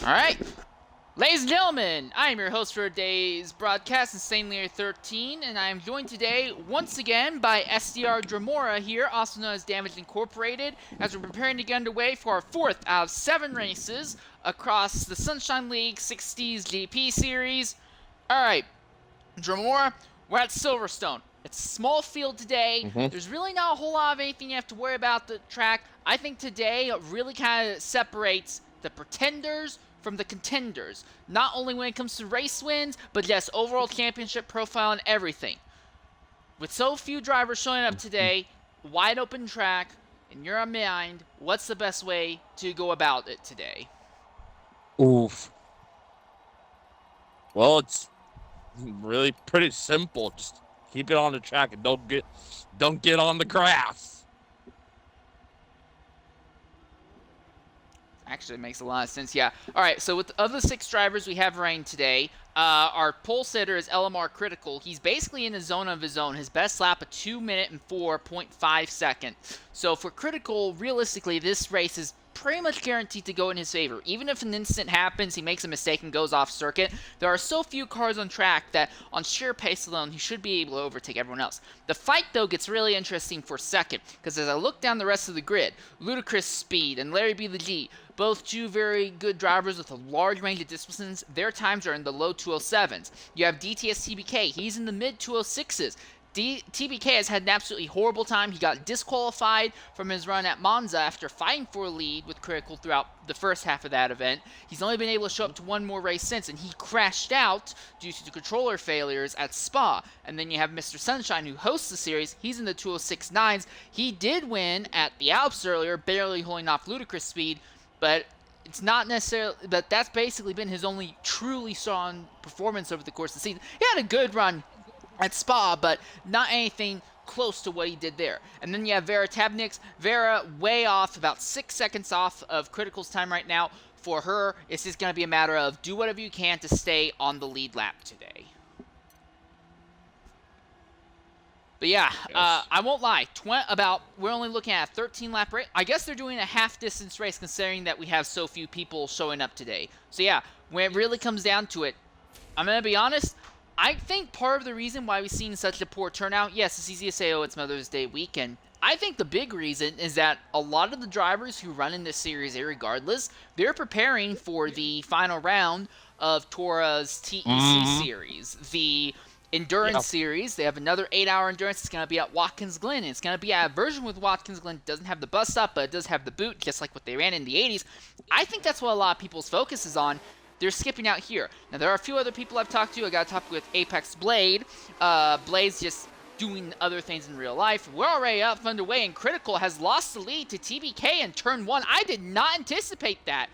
Alright, ladies and gentlemen, I am your host for today's broadcast, Insanely 13, and I am joined today, once again, by SDR Dramora here, also known as Damage Incorporated, as we're preparing to get underway for our 4th out of 7 races across the Sunshine League 60's GP Series. Alright, Dramora, we're at Silverstone. It's a small field today. There's really not a whole lot of anything you have to worry about the track. I think today really kind of separates the pretenders from the contenders, not only when it comes to race wins, but just overall championship profile and everything. With so few drivers showing up today, wide open track, in your mind, what's the best way to go about it today? Oof. Well, it's really pretty simple. Just keep it on the track and don't get on the grass. Actually, it makes a lot of sense, yeah. All right, so of the 6 drivers we have running today, our pole sitter is LMR Critical. He's basically in a zone of his own. His best lap, a 2 minute and 4.5 seconds. So for Critical, realistically, this race is pretty much guaranteed to go in his favor. Even if an incident happens, he makes a mistake and goes off circuit, there are so few cars on track that on sheer pace alone, he should be able to overtake everyone else. The fight, though, gets really interesting for second, because as I look down the rest of the grid, Ludicrous Speed and Larry B. the G, both 2 very good drivers with a large range of disciplines, their times are in the low 207s. You have DTS TBK, he's in the mid 206s. TBK has had an absolutely horrible time. He got disqualified from his run at Monza after fighting for a lead with Critical throughout the first half of that event. He's only been able to show up to one more race since, and he crashed out due to the controller failures at Spa. And then you have Mr. Sunshine, who hosts the series. He's in the 206.9s. He did win at the Alps earlier, barely holding off Ludicrous Speed, but it's not necessarily, but that's basically been his only truly strong performance over the course of the season. He had a good run at Spa, but not anything close to what he did there. And then you have Vera Tabnix. Vera way off, about 6 seconds off of Critical's time right now. For her, it's just going to be a matter of do whatever you can to stay on the lead lap today. But yeah, Yes. I won't lie. We're only looking at a 13-lap race. I guess they're doing a half-distance race considering that we have so few people showing up today. So yeah, when it really comes down to it, I'm going to be honest, I think part of the reason why we've seen such a poor turnout, yes, it's easy to say, oh, it's Mother's Day weekend. I think the big reason is that a lot of the drivers who run in this series, irregardless, they're preparing for the final round of Tora's TEC series. The Endurance series, they have another 8-hour endurance. It's going to be at Watkins Glen. It's going to be a version with Watkins Glen. It doesn't have the bus stop, but it does have the boot, just like what they ran in the 80s. I think that's what a lot of people's focus is on. They're skipping out here. Now, there are a few other people I've talked to. I got to talk with Apex Blade. Blade's just doing other things in real life. We're already up underway, and Critical has lost the lead to TBK in turn 1. I did not anticipate that.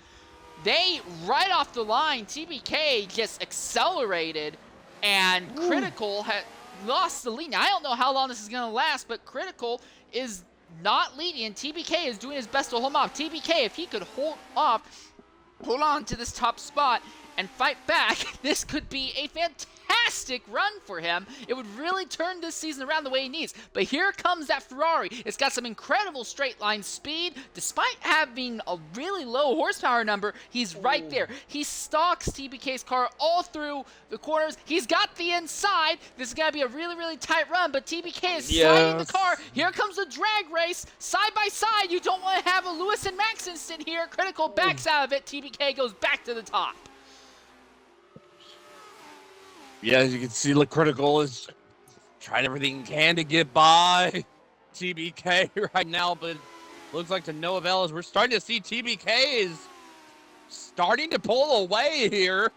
They, right off the line, TBK just accelerated, and Critical had lost the lead. Now, I don't know how long this is going to last, but Critical is not leading, and TBK is doing his best to hold him off. TBK, if he could hold on to this top spot and fight back, this could be a fantastic run for him. It would really turn this season around the way he needs. But here comes that Ferrari. It's got some incredible straight line speed. Despite having a really low horsepower number, he's right there. He stalks TBK's car all through the corners. He's got the inside. This is going to be a really, really tight run, but TBK is sliding the car. Here comes a drag race. Side by side, you don't want to have a Lewis and Max instant here. Critical backs out of it. TBK goes back to the top. Yeah, as you can see, the Critical is trying everything he can to get by TBK right now, but it looks like to no avail as we're starting to see TBK is starting to pull away here.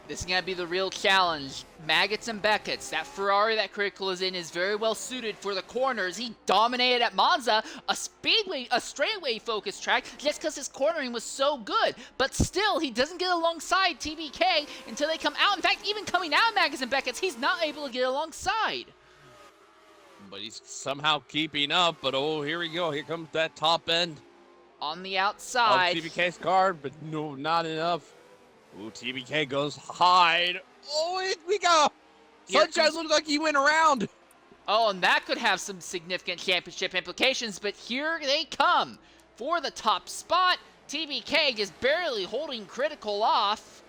This is going to be the real challenge. Maggots and Beckett's. That Ferrari that Critical is in is very well suited for the corners. He dominated at Monza, a straightaway focused track, just because his cornering was so good. But still, he doesn't get alongside TBK until they come out. In fact, even coming out of Maggots and Beckett's, he's not able to get alongside. But he's somehow keeping up, but oh, here we go. Here comes that top end. On the outside. Of TBK's car, but no, not enough. Ooh, TBK goes hide. Oh, here we go. Sunshine looked like he went around. Oh, and that could have some significant championship implications, but here they come for the top spot. TBK just barely holding Critical off.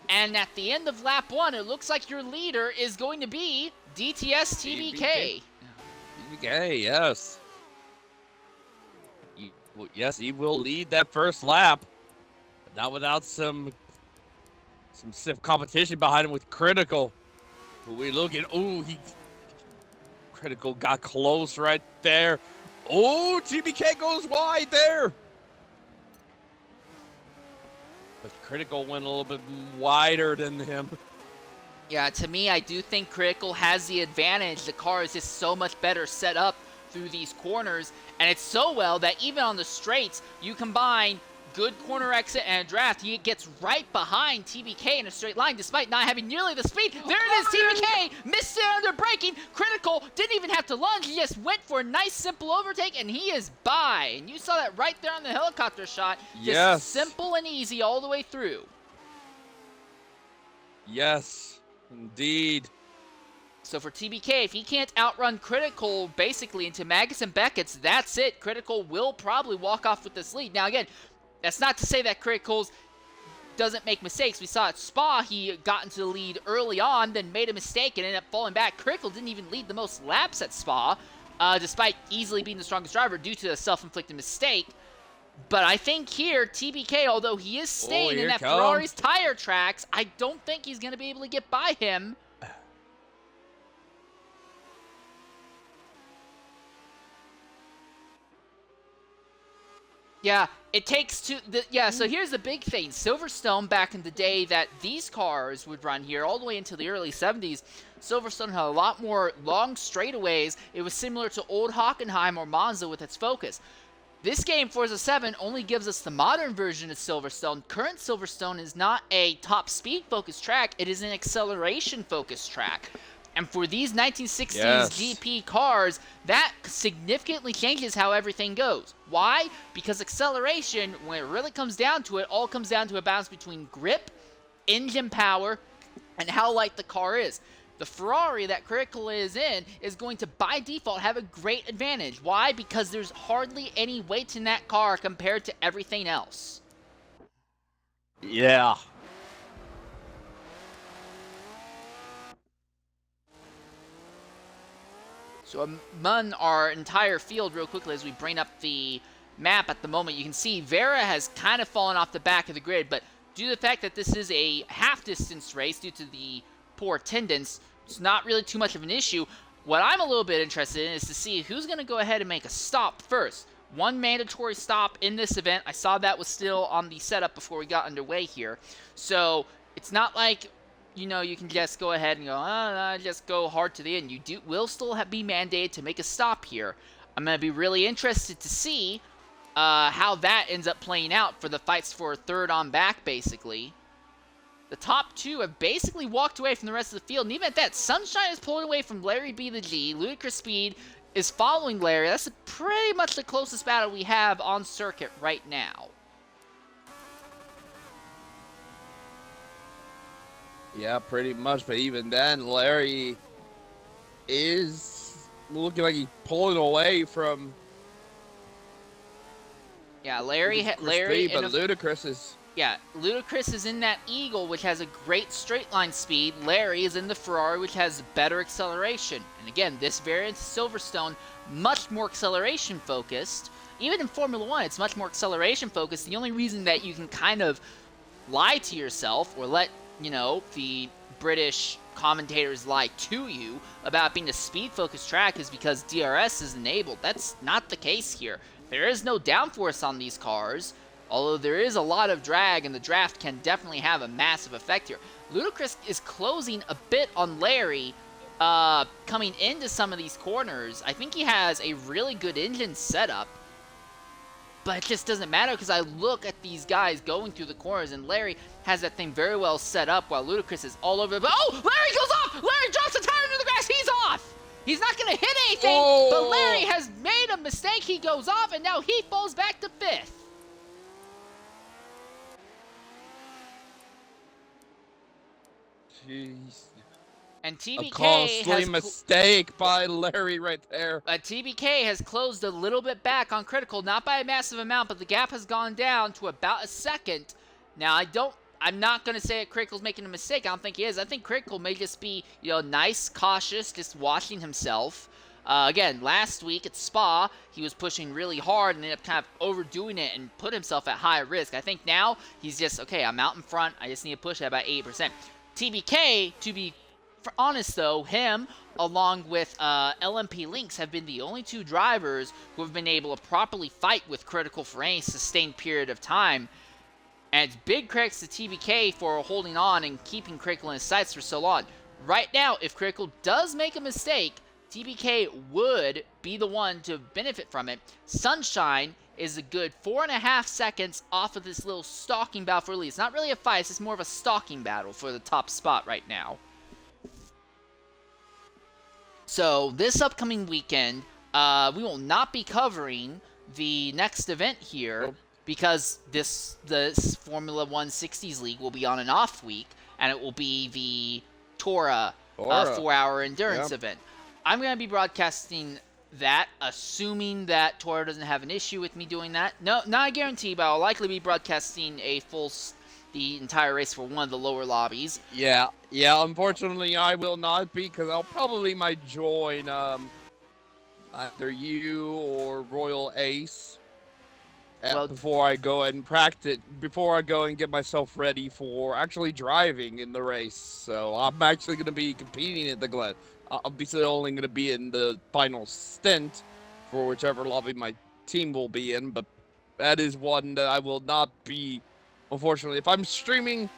And at the end of lap 1, it looks like your leader is going to be DTS TBK. TBK, yes. Yes, he will lead that first lap. But not without some stiff competition behind him with Critical. Who we looking? Oh, Critical got close right there. Oh, TBK goes wide there. But Critical went a little bit wider than him. Yeah, to me, I do think Critical has the advantage. The car is just so much better set up through these corners, and it's so well that even on the straights, you combine good corner exit and a draft, he gets right behind TBK in a straight line despite not having nearly the speed. There it is, TBK missed it under braking. Critical didn't even have to lunge, he just went for a nice simple overtake, and he is by. And you saw that right there on the helicopter shot. Just simple and easy all the way through. Yes, indeed. So for TBK, if he can't outrun Critical basically into Magus and Beckett's, that's it. Critical will probably walk off with this lead. Now again, that's not to say that Critical's doesn't make mistakes. We saw at Spa, he got into the lead early on, then made a mistake and ended up falling back. Critical didn't even lead the most laps at Spa, despite easily being the strongest driver due to a self-inflicted mistake. But I think here, TBK, although he is staying in that Ferrari's tire tracks, I don't think he's going to be able to get by him. Yeah, it takes two. So here's the big thing. Silverstone, back in the day that these cars would run here, all the way into the early 70s, Silverstone had a lot more long straightaways. It was similar to old Hockenheim or Monza with its focus. This game, Forza 7, only gives us the modern version of Silverstone. Current Silverstone is not a top speed-focused track. It is an acceleration-focused track. And for these 1960s GP cars, that significantly changes how everything goes. Why? Because acceleration, when it really comes down to it, all comes down to a balance between grip, engine power, and how light the car is. The Ferrari that Critical is in is going to, by default, have a great advantage. Why? Because there's hardly any weight in that car compared to everything else. Yeah. So among our entire field real quickly as we bring up the map at the moment, you can see Vera has kind of fallen off the back of the grid, but due to the fact that this is a half-distance race due to the poor attendance, it's not really too much of an issue. What I'm a little bit interested in is to see who's going to go ahead and make a stop first. One mandatory stop in this event. I saw that was still on the setup before we got underway here. So it's not like, you know, you can just go ahead and go, just go hard to the end. You will still be mandated to make a stop here. I'm going to be really interested to see how that ends up playing out for the fights for third on back, basically. The top two have basically walked away from the rest of the field, and even at that, Sunshine is pulling away from Larry B the G. Ludicrous Speed is following Larry. That's pretty much the closest battle we have on circuit right now. Yeah, pretty much, but even then, Larry is looking like he's pulling away from... Yeah, Larry... but Ludicrous is... Yeah, Ludicrous is in that Eagle, which has a great straight line speed. Larry is in the Ferrari, which has better acceleration. And again, this variant Silverstone, much more acceleration focused. Even in Formula 1, it's much more acceleration focused. The only reason that you can kind of lie to yourself or let, you know, the British commentators lie to you about being a speed-focused track is because DRS is enabled. That's not the case here. There is no downforce on these cars. Although there is a lot of drag, and the draft can definitely have a massive effect here. Ludicrous is closing a bit on Larry coming into some of these corners. I think he has a really good engine setup, but it just doesn't matter because I look at these guys going through the corners, and Larry has that thing very well set up while Ludicrous is all over. But oh, Larry goes off! Larry drops the tire into the grass. He's off! He's not going to hit anything, but Larry has made a mistake. He goes off, and now he falls back to 5th. Jeez. And A TBK costly has mistake by Larry right there. TBK has closed a little bit back on Critical, not by a massive amount, but the gap has gone down to about a second. Now, I'm not going to say that Critical's making a mistake. I don't think he is. I think Critical may just be, nice, cautious, just watching himself. Again, last week at Spa, he was pushing really hard and ended up kind of overdoing it and put himself at high risk. I think now he's just, okay, I'm out in front. I just need to push at about 8%. TBK, to be honest though, him along with LMP Lynx have been the only two drivers who have been able to properly fight with Critical for any sustained period of time. And it's big credits to TBK for holding on and keeping Critical in his sights for so long. Right now, if Critical does make a mistake, TBK would be the one to benefit from it. Sunshine is a good 4.5 seconds off of this little stalking battle for lead. It's not really a fight, it's just more of a stalking battle for the top spot right now. So this upcoming weekend, we will not be covering the next event here because this Formula 1 60's League will be on an off week, and it will be the Tora 4-hour endurance event. I'm going to be broadcasting that, assuming that Tora doesn't have an issue with me doing that. No, not a guarantee, but I'll likely be broadcasting the entire race for one of the lower lobbies. Yeah, unfortunately I will not be, because I'll probably might join either you or Royal Ace before I go and practice, before I go and get myself ready for actually driving in the race. So I'm actually going to be competing at the Glen. Obviously only going to be in the final stint for whichever lobby my team will be in, but that is one that I will not be. Unfortunately, if I'm streaming,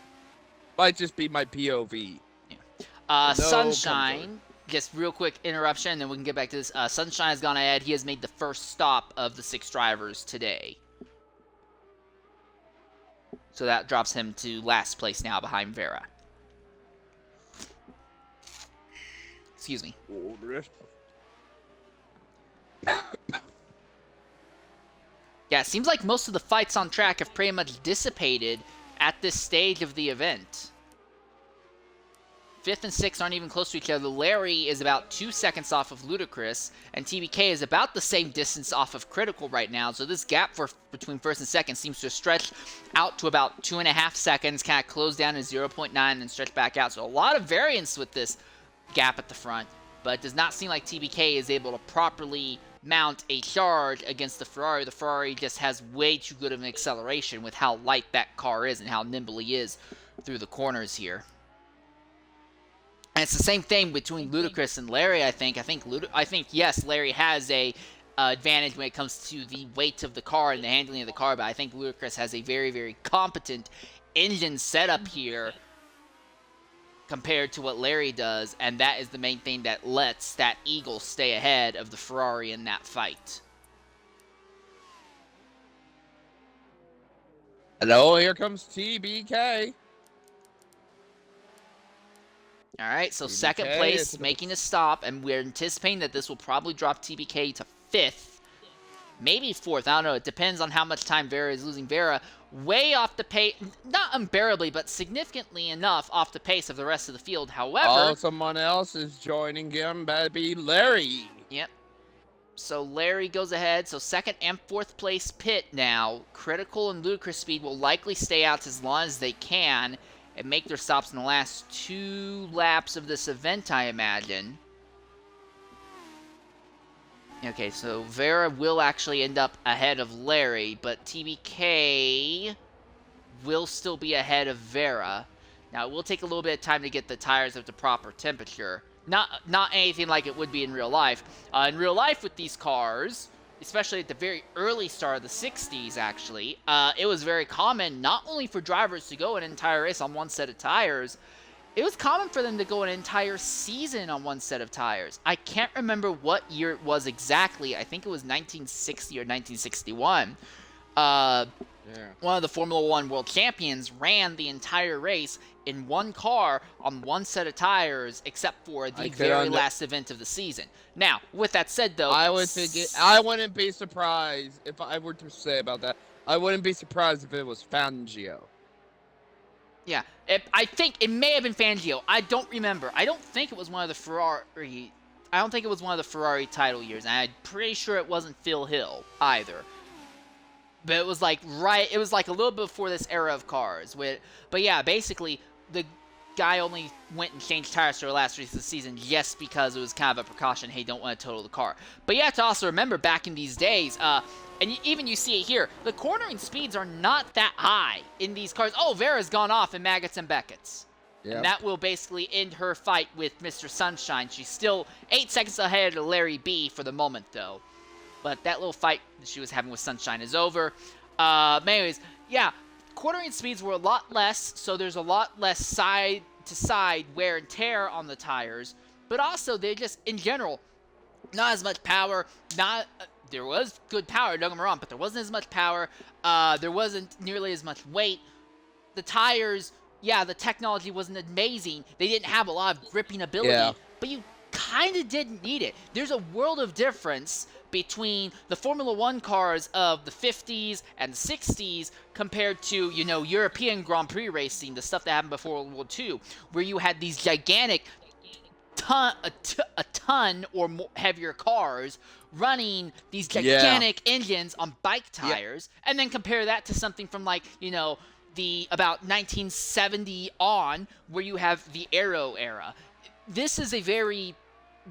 might just be my POV. Yeah. Sunshine, just real quick interruption, and then we can get back to this. Sunshine has gone ahead. He has made the first stop of the 6 drivers today. So that drops him to last place now behind Vera. Excuse me. Yeah, it seems like most of the fights on track have pretty much dissipated at this stage of the event. 5th and 6th aren't even close to each other. Larry is about 2 seconds off of Ludacris, and TBK is about the same distance off of Critical right now. So this gap between 1st and 2nd seems to stretch out to about 2.5 seconds, kind of close down to 0.9 and stretch back out. So a lot of variance with this gap at the front, but it does not seem like TBK is able to properly mount a charge against the Ferrari. The Ferrari just has way too good of an acceleration with how light that car is and how nimble he is through the corners here. And it's the same thing between Ludacris and Larry, I think. I think yes, Larry has a advantage when it comes to the weight of the car and the handling of the car, but I think Ludacris has a very, very competent engine setup here compared to what Larry does, and that is the main thing that lets that Eagle stay ahead of the Ferrari in that fight. Hello, here comes TBK. All right, so TBK, second place making a stop, and we're anticipating that this will probably drop TBK to 5th, maybe 4th. I don't know. It depends on how much time Vera is losing. Vera way off the pace, not unbearably, but significantly enough off the pace of the rest of the field. However, someone else is joining him. That'd be Larry. Yep. So Larry goes ahead. So 2nd and 4th place pit now. Critical and Ludacris Speed will likely stay out as long as they can and make their stops in the last 2 laps of this event, I imagine. Okay, so Vera will actually end up ahead of Larry, but TBK will still be ahead of Vera. Now, it will take a little bit of time to get the tires up to proper temperature. Not anything like it would be in real life. In real life with these cars, especially at the very early start of the 60s, actually, it was very common not only for drivers to go an entire race on one set of tires, it was common for them to go an entire season on one set of tires. I can't remember what year it was exactly. I think it was 1960 or 1961. One of the Formula 1 world champions ran the entire race in one car on one set of tires, except for the very last event of the season. Now, with that said, though, I wouldn't be surprised if I were to say about that. I wouldn't be surprised if it was Fangio. Yeah, I think it may have been Fangio. I don't remember. I don't think it was one of the Ferrari. I don't think it was one of the Ferrari title years, and I'm pretty sure it wasn't Phil Hill either. But it was like It was like a little bit before this era of cars. But yeah, basically the guy only went and changed tires for the last race of the season just because it was kind of a precaution. Hey, don't want to total the car. But you have to also remember back in these days, and even you see it here, the cornering speeds are not that high in these cars. Oh, Vera's gone off in Maggots and Beckett's. Yep. And that will basically end her fight with Mr. Sunshine. She's still 8 seconds ahead of Larry B for the moment, though. But that little fight that she was having with Sunshine is over. But anyways, yeah, cornering speeds were a lot less, so there's a lot less side-to-side wear and tear on the tires. But also, they're just, in general, not as much power. There was good power, don't get me wrong, but there wasn't as much power. There wasn't nearly as much weight. The tires, yeah, the technology wasn't amazing. They didn't have a lot of gripping ability, but you kind of didn't need it. There's a world of difference between the Formula One cars of the 50s and 60s compared to, European Grand Prix racing, the stuff that happened before World War II, where you had these gigantic a ton or more heavier cars running these gigantic engines on bike tires, and then compare that to something from the about 1970 on, where you have the aero era. This is a very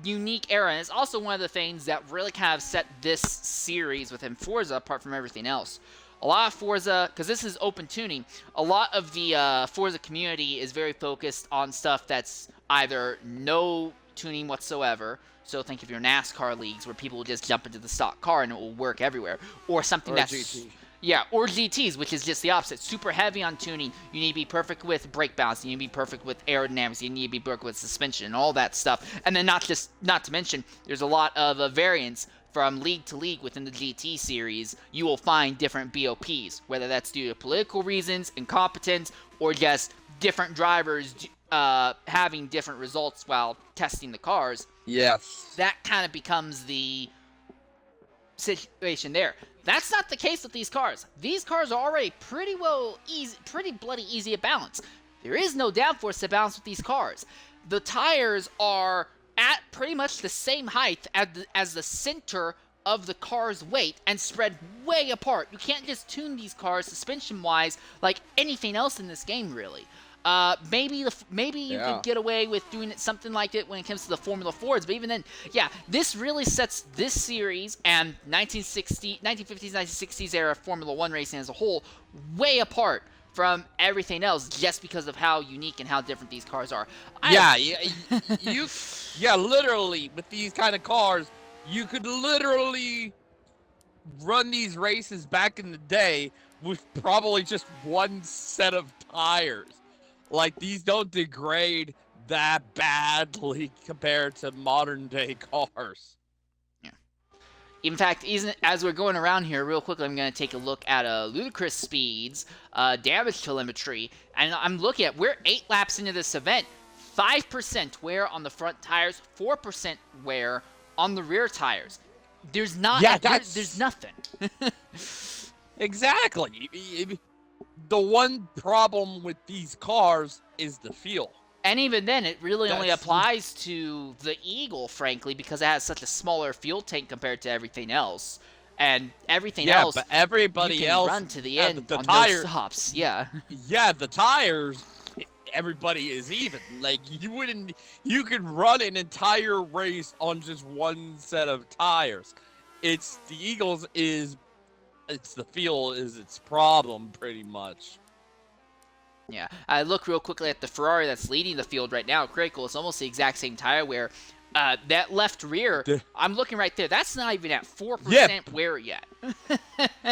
unique era, and it's also one of the things that really kind of set this series within Forza apart from everything else. A lot of Forza, because this is open tuning, a lot of the Forza community is very focused on stuff that's either no tuning whatsoever, so think of your NASCAR leagues where people will just jump into the stock car and it will work everywhere, or something that's GT. Yeah, or GTs, which is just the opposite. Super heavy on tuning. You need to be perfect with brake balance. You need to be perfect with aerodynamics. You need to be perfect with suspension and all that stuff. And then not to mention, there's a lot of variants from league to league within the GT series. You will find different BOPs, whether that's due to political reasons, incompetence, or just different drivers having different results while testing the cars. Yes. That kind of becomes the situation there. That's not the case with these cars. These cars are already pretty bloody easy to balance. There is no downforce to balance with these cars. The tires are at pretty much the same height as the center of the car's weight and spread way apart. You can't just tune these cars suspension-wise like anything else in this game, really. Maybe you could get away with doing it something like it when it comes to the Formula Fords, but even then, yeah, this really sets this series and 1950s, 1960s era Formula One racing as a whole way apart from everything else, just because of how unique and how different these cars are. Literally with these kind of cars, you could literally run these races back in the day with probably just one set of tires. Like, these don't degrade that badly compared to modern day cars. Yeah. In fact, as we're going around here real quickly, I'm going to take a look at Ludicrous Speed's damage telemetry. And I'm looking at, we're 8 laps into this event. 5% wear on the front tires, 4% wear on the rear tires. There's there's nothing. Exactly. The one problem with these cars is the fuel. And even then, it really only applies to the Eagle, frankly, because it has such a smaller fuel tank compared to everything else. And everything else, but everybody else run to the end the on tires, no stops. Yeah. Yeah, the tires, everybody is even. Like, you could run an entire race on just one set of tires. It's the Eagles it's the fuel is its problem, pretty much. Yeah, I look real quickly at the Ferrari that's leading the field right now. Critical, it's almost the exact same tire wear. That left rear, I'm looking right there. That's not even at 4% wear yet.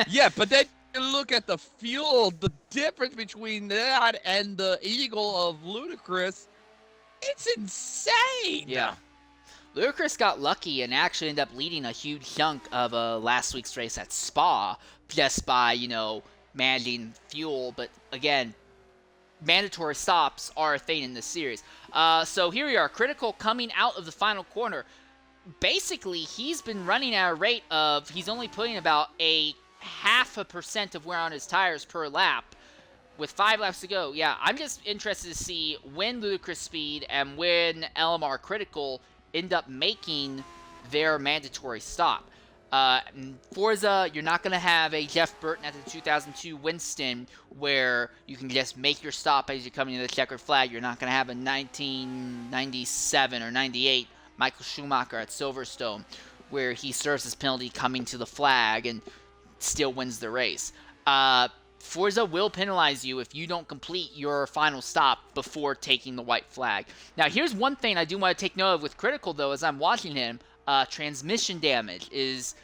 Yeah, but then you look at the fuel, the difference between that and the Eagle of Ludicrous, it's insane. Yeah. Ludicrous got lucky and actually ended up leading a huge chunk of last week's race at Spa just by, managing fuel. But again, mandatory stops are a thing in this series. So here we are, Critical coming out of the final corner. Basically, he's been running at a rate of, he's only putting about a 0.5% of wear on his tires per lap. with 5 laps to go, yeah, I'm just interested to see when Ludicrous Speed and when LMR Critical end up making their mandatory stop. Forza, you're not going to have a Jeff Burton at the 2002 Winston where you can just make your stop as you're coming to the checkered flag. You're not going to have a 1997 or 98 Michael Schumacher at Silverstone where he serves his penalty coming to the flag and still wins the race. Forza will penalize you if you don't complete your final stop before taking the white flag. Now, here's one thing I do want to take note of with Critical, though, as I'm watching him. Transmission damage is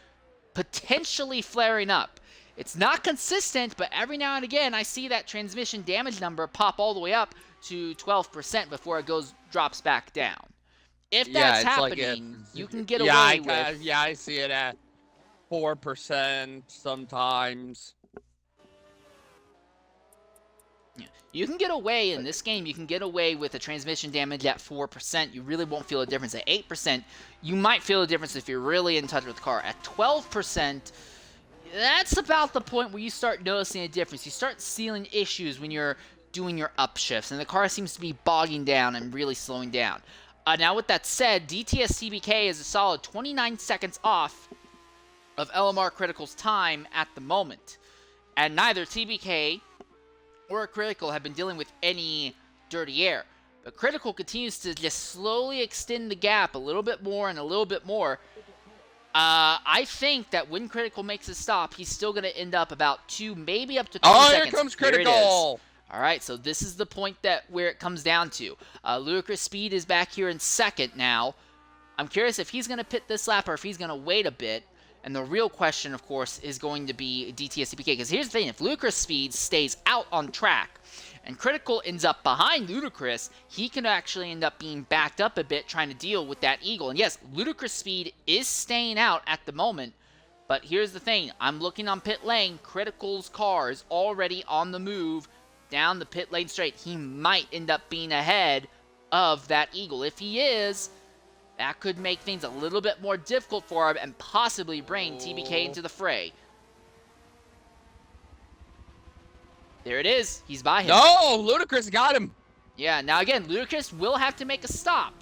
potentially flaring up. It's not consistent, but every now and again, I see that transmission damage number pop all the way up to 12% before it drops back down. If that's happening, you can get away with... Yeah, I see it at 4% sometimes. You can get away in this game. You can get away with a transmission damage at 4%. You really won't feel a difference. At 8%, you might feel a difference if you're really in touch with the car. At 12%, that's about the point where you start noticing a difference. You start seeing issues when you're doing your upshifts, and the car seems to be bogging down and really slowing down. Now, with that said, DTS TBK is a solid 29 seconds off of LMR Critical's time at the moment. And neither TBK or Critical have been dealing with any dirty air. But Critical continues to just slowly extend the gap a little bit more and a little bit more. I think that when Critical makes a stop, he's still going to end up about 2, maybe up to 3 seconds. Oh, here comes Critical! All right, so this is the point where it comes down to. Ludicrous Speed is back here in second now. I'm curious if he's going to pit this lap or if he's going to wait a bit. And the real question, of course, is going to be DTS TBK. Because here's the thing. If Ludicrous Speed stays out on track and Critical ends up behind Ludicrous, he can actually end up being backed up a bit trying to deal with that eagle. And yes, Ludicrous Speed is staying out at the moment. But here's the thing. I'm looking on pit lane. Critical's car is already on the move down the pit lane straight. He might end up being ahead of that eagle. If he is... that could make things a little bit more difficult for him and possibly bring TBK into the fray. There it is. He's by him. No! Ludicrous got him! Yeah, now again, Ludicrous will have to make a stop.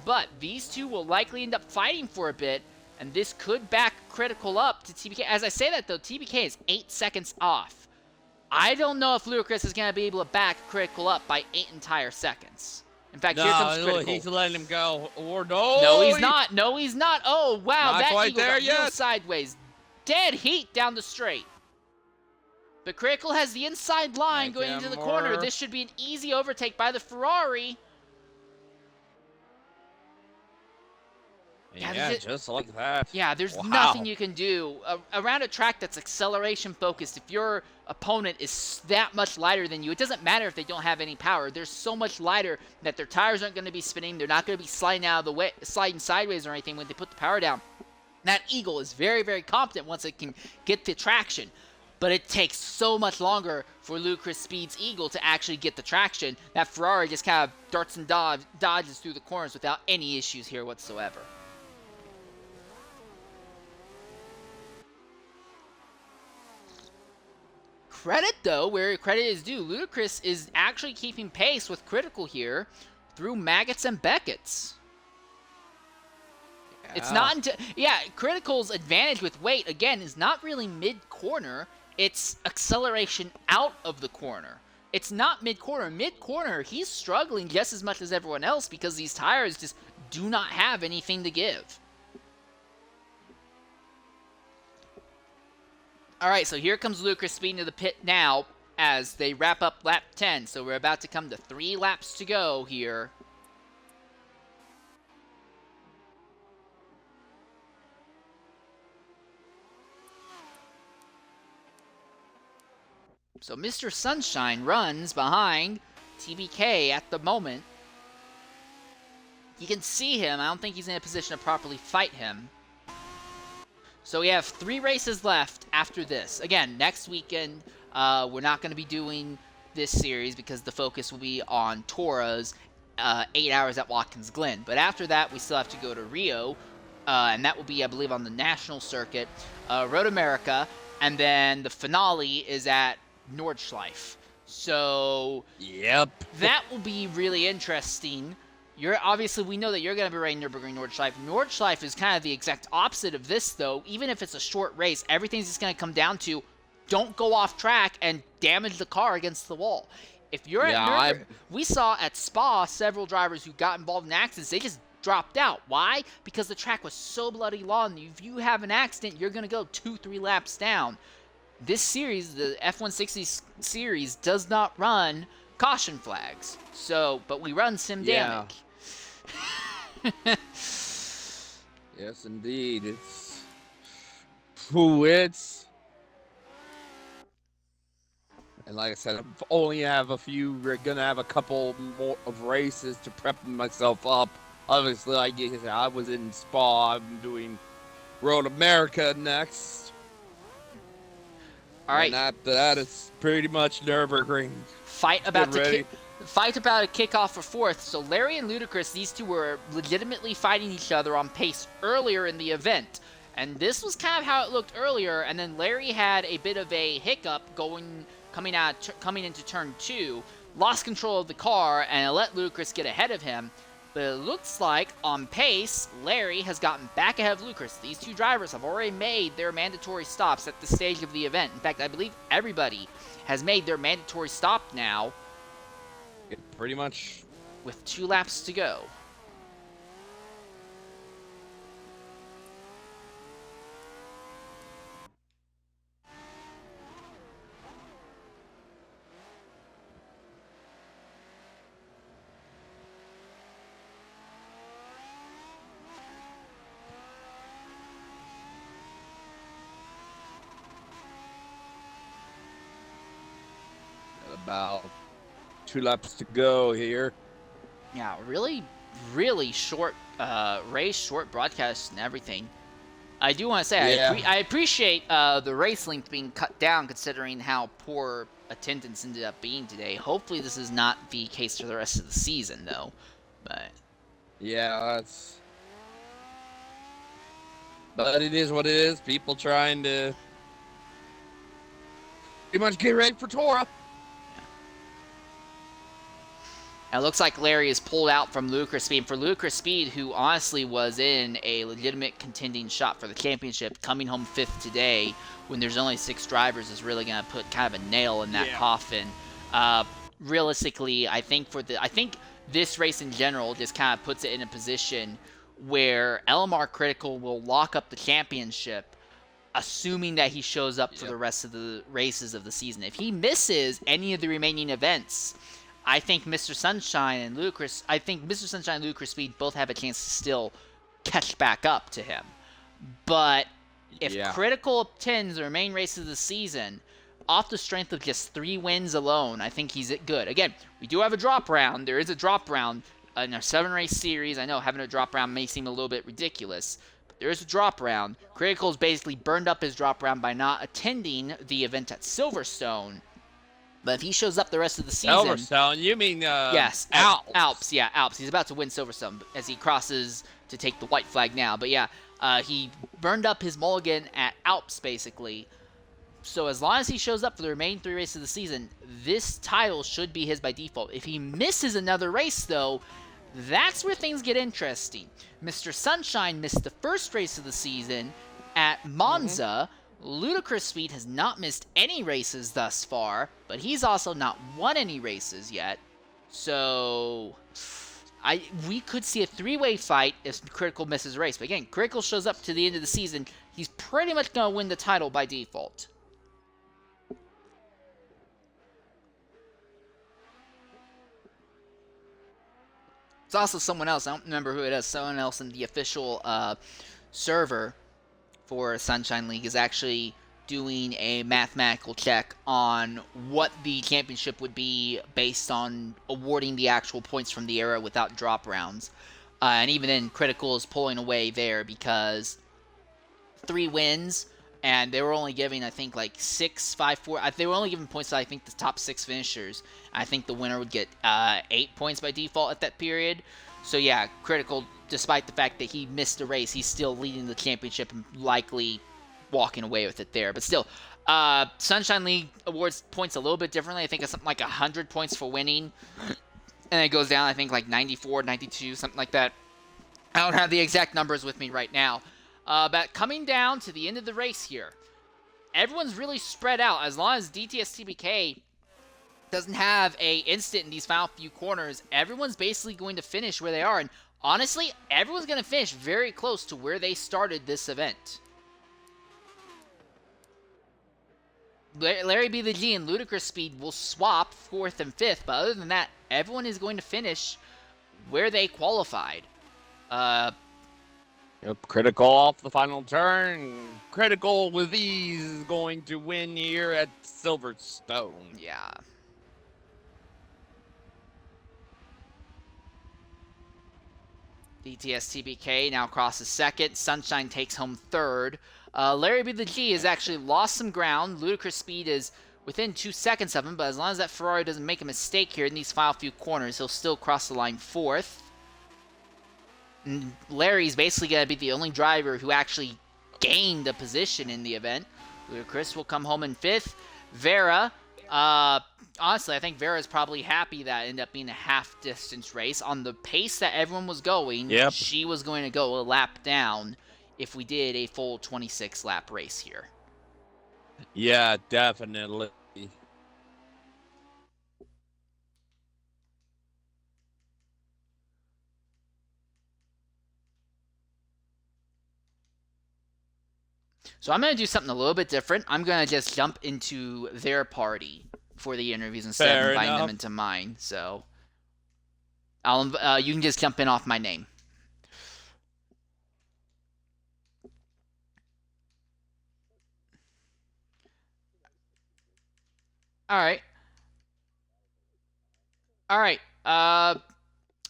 But these two will likely end up fighting for a bit, and this could back Critical up to TBK. As I say that, though, TBK is 8 seconds off. I don't know if Ludicrous is going to be able to back Critical up by 8 entire seconds. In fact, here comes Critical. He's letting him go. Or no! No, he's not. No, he's not. Oh, wow. Not That quite eagle there got yet. real sideways. Dead heat down the straight. But Critical has the inside line going into the corner. This should be an easy overtake by the Ferrari. Yeah, just like that. Yeah, there's nothing you can do. Around a track that's acceleration-focused, if your opponent is that much lighter than you, it doesn't matter if they don't have any power. They're so much lighter that their tires aren't going to be spinning. They're not going to be sliding out of the way, sliding sideways or anything when they put the power down. That Eagle is very, very competent once it can get the traction. But it takes so much longer for Ludicrous Speed's Eagle to actually get the traction. That Ferrari just kind of darts and dodges through the corners without any issues here whatsoever. Credit, though, where credit is due. Ludicrous is actually keeping pace with Critical here through Maggots and Beckett's. Yeah. It's not until... yeah, Critical's advantage with weight, again, is not really mid-corner. It's acceleration out of the corner. It's not mid-corner. Mid-corner, he's struggling just as much as everyone else because these tires just do not have anything to give. All right, so here comes Ludicrous Speed into the pit now as they wrap up lap 10. So we're about to come to 3 laps to go here. So Mr. Sunshine runs behind TBK at the moment. You can see him. I don't think he's in a position to properly fight him. So we have 3 races left after this. Again, next weekend, we're not going to be doing this series because the focus will be on Tora's 8 hours at Watkins Glen. But after that, we still have to go to Rio, and that will be, I believe, on the national circuit, Road America, and then the finale is at Nordschleife. So Yep. that will be really interesting. We know that you're going to be running Nürburgring Nordschleife. Nordschleife is kind of the exact opposite of this, though. Even if it's a short race, everything's just going to come down to don't go off track and damage the car against the wall. If you're at Nürburgring, we saw at Spa several drivers who got involved in accidents. They just dropped out. Why? Because the track was so bloody long. If you have an accident, you're going to go 2-3 laps down. This series, the F160 series, does not run caution flags. But we run sim damage. Yes, indeed. It's and like I said, we're gonna have a couple more of races to prep myself up. Obviously, I was in Spa. I'm doing Road America next. All right. And after that, it's pretty much Nürburgring. Fight about a kickoff for fourth. So Larry and Ludacris, these two were legitimately fighting each other on pace earlier in the event. And this was kind of how it looked earlier. And then Larry had a bit of a hiccup coming into turn 2, lost control of the car, and it let Ludacris get ahead of him. But it looks like, on pace, Larry has gotten back ahead of Ludacris. These two drivers have already made their mandatory stops at this stage of the event. In fact, I believe everybody has made their mandatory stop now. Pretty much. With 2 laps to go. About 2 laps to go here. Yeah, really, really short race, short broadcast and everything. I do want to say, I appreciate the race length being cut down considering how poor attendance ended up being today. Hopefully this is not the case for the rest of the season, though. But but it is what it is. People trying to pretty much get ready for Torah. It looks like Larry is pulled out from Ludacris Speed. For Ludacris Speed, who honestly was in a legitimate contending shot for the championship, coming home 5th today when there's only 6 drivers is really going to put kind of a nail in that coffin. Realistically, I think this race in general just kind of puts it in a position where LMR Critical will lock up the championship, assuming that he shows up for the rest of the races of the season. If he misses any of the remaining events, I think Mr. Sunshine and Ludacris Speed both have a chance to still catch back up to him. But if Critical obtains the remaining races of the season, off the strength of just 3 wins alone, I think he's good. Again, we do have a drop round. There is a drop round in our 7-race series. I know having a drop round may seem a little bit ridiculous, but there is a drop round. Critical's basically burned up his drop round by not attending the event at Silverstone. But if he shows up the rest of the season... Silverstone? You mean, yes, Alps. Alps, yeah, Alps. He's about to win Silverstone as he crosses to take the white flag now. But yeah, he burned up his mulligan at Alps, basically. So as long as he shows up for the remaining 3 races of the season, this title should be his by default. If he misses another race, though, that's where things get interesting. Mr. Sunshine missed the first race of the season at Monza. Ludacris Speed has not missed any races thus far, but he's also not won any races yet. So we could see a 3-way fight if Critical misses a race. But again, Critical shows up to the end of the season, he's pretty much going to win the title by default. It's also someone else, I don't remember who it is, someone else in the official server for Sunshine League is actually doing a mathematical check on what the championship would be based on awarding the actual points from the era without drop rounds. And even then, Critical is pulling away there because 3 wins, and they were only giving, I think, like 6, 5, 4. They were only giving points to, I think, the top 6 finishers. I think the winner would get 8 points by default at that period. So yeah, Critical, despite the fact that he missed a race, he's still leading the championship and likely walking away with it there. But still, Sunshine League awards points a little bit differently. I think it's something like 100 points for winning, and it goes down, I think, like 94, 92, something like that. I don't have the exact numbers with me right now. But coming down to the end of the race here, everyone's really spread out. As long as DTS TBK doesn't have a instant in these final few corners, everyone's basically going to finish where they are. And honestly, everyone's going to finish very close to where they started this event. Larry B. the G and Ludicrous Speed will swap 4th and 5th, but other than that, everyone is going to finish where they qualified. Critical off the final turn. Critical with ease is going to win here at Silverstone. Yeah. DTS TBK now crosses 2nd. Sunshine takes home 3rd. Larry B. the G has actually lost some ground. Ludicrous Speed is within 2 seconds of him, but as long as that Ferrari doesn't make a mistake here in these final few corners, he'll still cross the line 4th. And Larry's basically going to be the only driver who actually gained a position in the event. Ludicrous will come home in 5th. Vera, honestly, I think Vera's probably happy that it ended up being a half-distance race. On the pace that everyone was going, she was going to go a lap down if we did a full 26-lap race here. Yeah, definitely. So I'm going to do something a little bit different. I'm going to just jump into their party for the interviews instead of inviting them into mine. So you can just jump in off my name. All right. All right.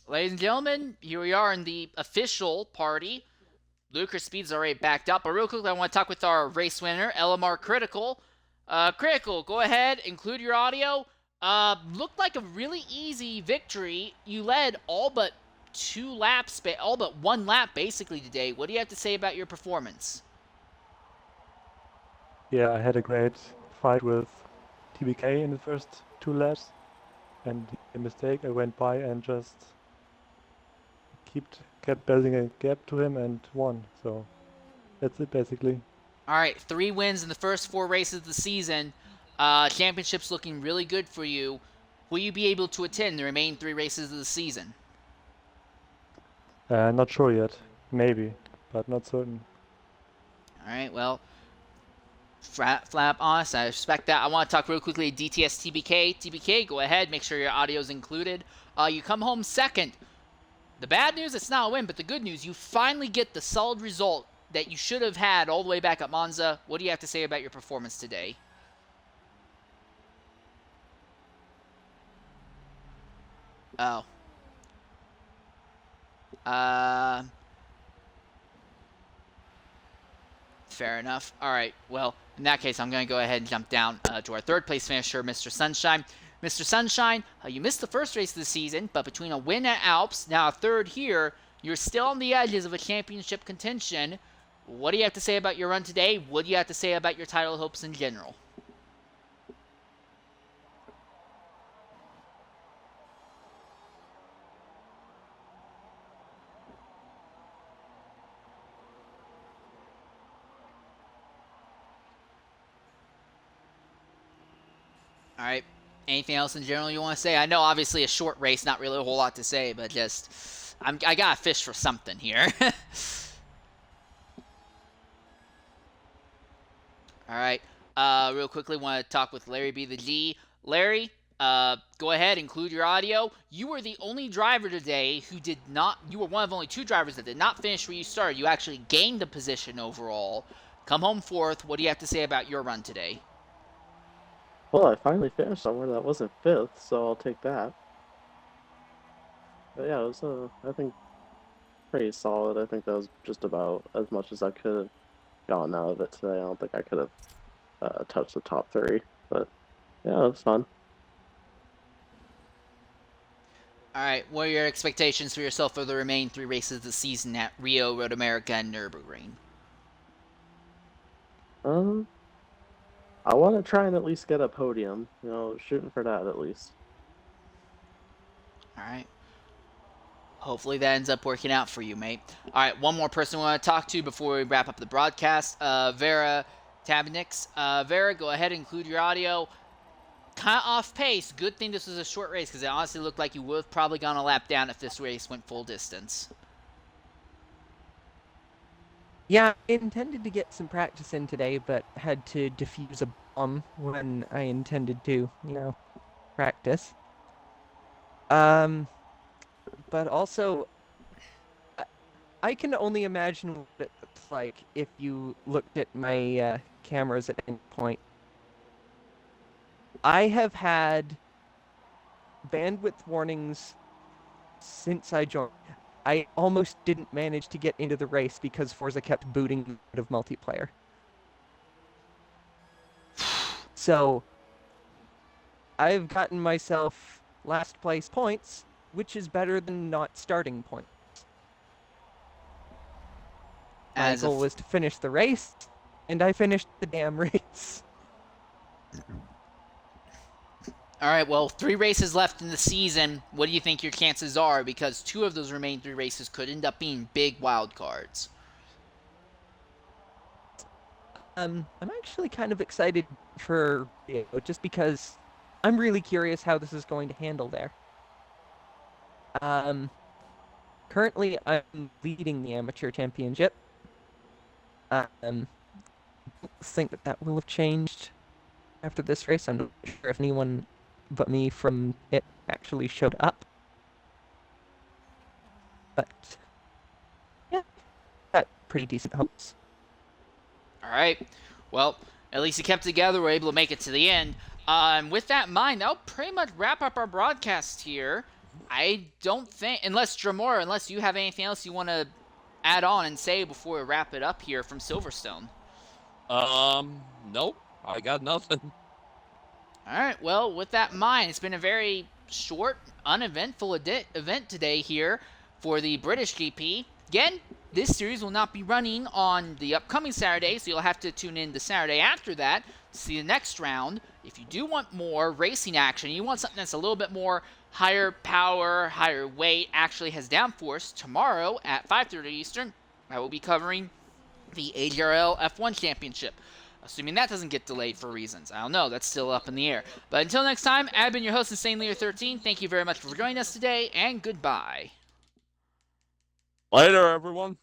Ladies and gentlemen, here we are in the official party. Ludicrous Speed's already backed up, but real quickly I want to talk with our race winner, LMR Critical. Critical, go ahead, include your audio. Looked like a really easy victory. You led all but 1 lap basically today. What do you have to say about your performance? Yeah, I had a great fight with TBK in the first 2 laps, and a mistake, I went by and just kept building a gap to him and won. So that's it basically. All right, 3 wins in the first 4 races of the season. Championship's looking really good for you. Will you be able to attend the remaining 3 races of the season? Not sure yet. Maybe, but not certain. All right, well, flap honest, I respect that. I want to talk real quickly DTS TBK. TBK, go ahead, make sure your audio's included. You come home 2nd. The bad news, it's not a win, but the good news, you finally get the solid result that you should have had all the way back at Monza. What do you have to say about your performance today? Oh. Fair enough. All right, well, in that case, I'm going to go ahead and jump down to our 3rd place finisher, Mr. Sunshine. Mr. Sunshine, you missed the first race of the season, but between a win at Alps, now a 3rd here, you're still on the edges of a championship contention. What do you have to say about your run today? What do you have to say about your title hopes in general? All right. Anything else in general you want to say? I know obviously a short race, not really a whole lot to say, but just I got to fish for something here. All right. Real quickly, want to talk with Larry B. the G. Larry, go ahead, include your audio. You were the only driver today who did not, you were one of only 2 drivers that did not finish where you started. You actually gained a position overall. Come home 4th. What do you have to say about your run today? Well, I finally finished somewhere that wasn't 5th, so I'll take that. But yeah, it was, I think, pretty solid. I think that was just about as much as I could have gotten out of it today. I don't think I could have touched the top 3, but yeah, it was fun. All right, what are your expectations for yourself for the remaining 3 races of the season at Rio, Road America, and Nürburgring? I want to try and at least get a podium. You know, shooting for that at least. All right. Hopefully that ends up working out for you, mate. All right, one more person we want to talk to before we wrap up the broadcast. Vera Tabinix. Vera, go ahead and include your audio. Kind of off pace. Good thing this was a short race because it honestly looked like you would have probably gone a lap down if this race went full distance. Yeah, I intended to get some practice in today, but had to defuse a bomb when I intended to, practice. But also, I can only imagine what it looks like if you looked at my cameras at any point. I have had bandwidth warnings since I joined. I almost didn't manage to get into the race because Forza kept booting out of multiplayer. So, I've gotten myself last place points, which is better than not starting points. My goal was to finish the race, and I finished the damn race. All right, well, 3 races left in the season. What do you think your chances are? Because 2 of those remaining 3 races could end up being big wild cards. I'm actually kind of excited for just because I'm really curious how this is going to handle there. Currently, I'm leading the amateur championship. I don't think that will have changed after this race. I'm not sure if anyone but me from it actually showed up. But, yeah, got pretty decent hopes. All right. Well, at least you kept it together. We're able to make it to the end. With that in mind, that'll pretty much wrap up our broadcast here. I don't think, unless Dramora, unless you have anything else you want to add on and say before we wrap it up here from Silverstone. Nope. I got nothing. All right. Well, with that in mind, it's been a very short, uneventful event today here for the British GP. Again, this series will not be running on the upcoming Saturday, so you'll have to tune in the Saturday after that to see the next round. If you do want more racing action, you want something that's a little bit more higher power, higher weight, actually has downforce, tomorrow at 5:30 Eastern, I will be covering the AGRL F1 Championship. Assuming that doesn't get delayed for reasons. I don't know. That's still up in the air. But until next time, I've been your host, Insane Leader 13. Thank you very much for joining us today, and goodbye. Later, everyone.